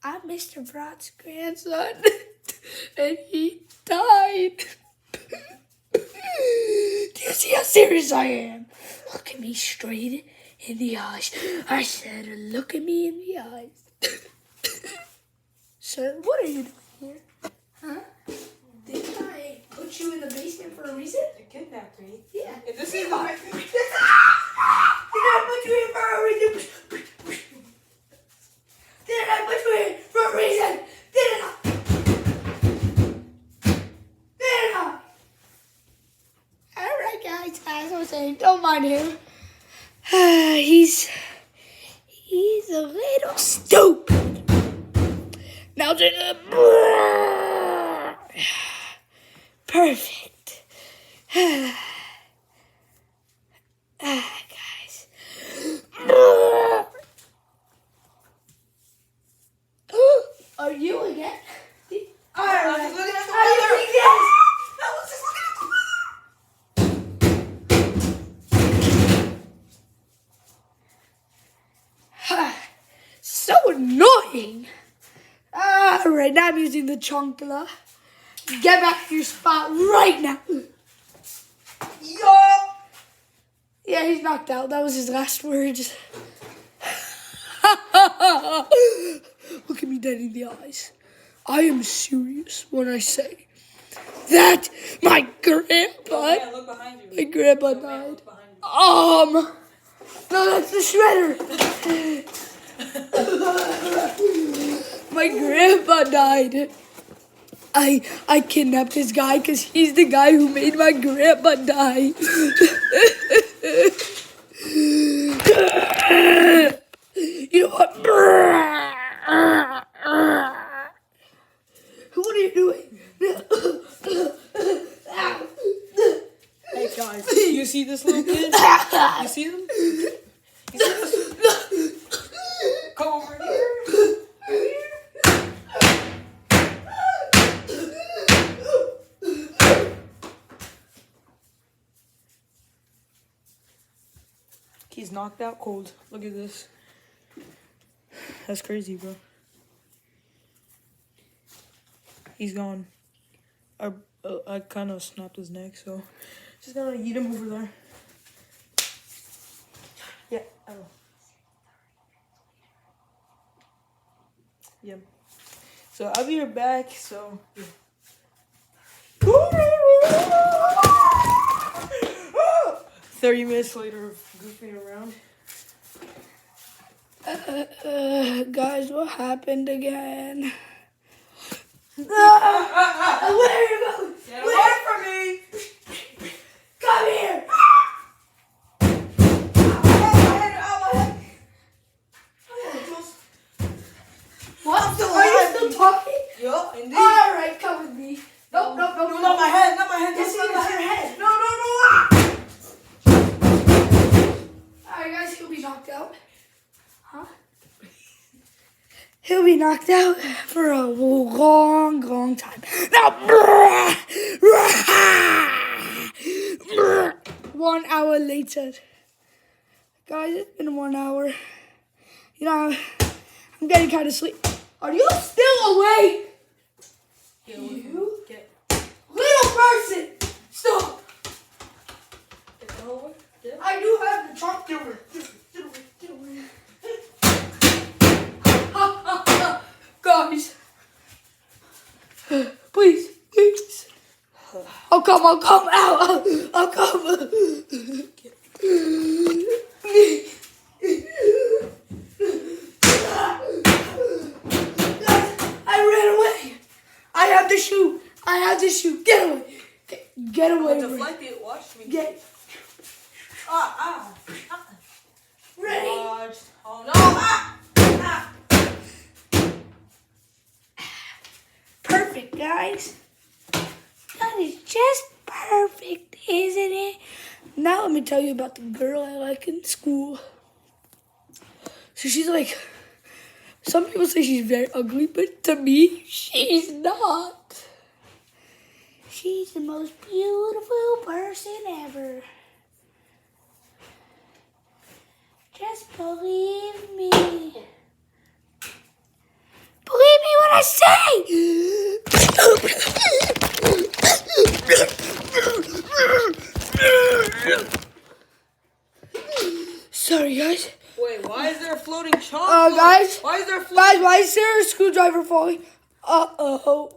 I'm Mr. Broad's grandson, and he died. Do you see how serious I am? Look at me straight in the eyes. I said, look at me in the eyes. Sir, what are you doing here? Huh? Didn't I put you in the basement for a reason? You kidnapped me. Yeah. If this is my... Did I put you here for a reason? Did I put you here for a reason? Did I? Did I? Alright guys, as I was saying, don't mind him. He's a little stupid. Now take a perfect. Guys. Are you again? I was just looking at the How do you weather. think this? I was just looking at the weather. So annoying. Alright, now I'm using the chunkla. Get back to your spot right now. Yo! Yeah, he's knocked out. That was his last words. Look at me dead in the eyes. I am serious when I say that my grandpa, Man, look behind you. my grandpa Man, died. look behind you. No, that's the shredder. My grandpa died. I kidnapped this guy because he's the guy who made my grandpa die. You know what? What are you doing? Hey guys, you see this little kid? You see him? You see this? Come over here. He's knocked out cold. Look at this. That's crazy, bro. He's gone. I kind of snapped his neck, so just gonna eat him over there. Yeah, I will. Yeah. So I'll be right back. So. Yeah. 30 minutes later of goofing around. Guys, what happened again? Where are you going? Get away from me! Come here! What? Are you still talking? Yup, indeed. Alright, come with me. Nope. No, not my head, not my head. Yes, Not it my is your head. head. No. Alright, guys, he'll be knocked out. Huh? He'll be knocked out for a long time. Now, 1 hour later. Guys, it's been 1 hour. You know, I'm getting kind of sleepy. Are you still awake? You? Little person! Stop! I do have the chalk. Get away. Guys. Please. I'll come out. I'll come. I ran away. I have the shoe. Get away. Get away. Deflect it. Watch me. Get. Ready? Watch. Oh no! Perfect, guys. That is just perfect, isn't it? Now let me tell you about the girl I like in school. So she's like, some people say she's very ugly, but to me, she's not. She's the most beautiful person ever. Just believe me. Sorry, guys. Wait, why is there a floating chocolate? Guys. Why is there Guys, why is there a screwdriver falling? Uh-oh.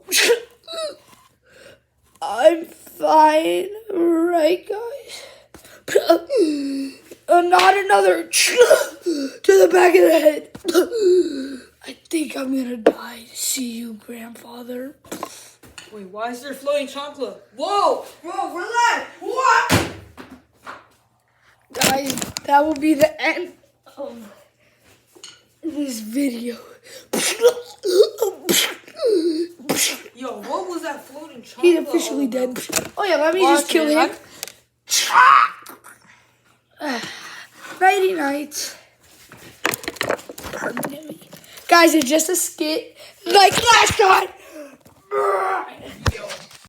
I'm fine, right, guys? Not another to the back of the head. I think I'm gonna die to see you, grandfather. Wait, why is there floating chocolate? Whoa! Bro, relax! What? Guys, that will be the end of this video. Yo, what was that floating chocolate? He's officially dead. Oh yeah, let me just kill him. Nighty night. Guys, it's just a skit like last time.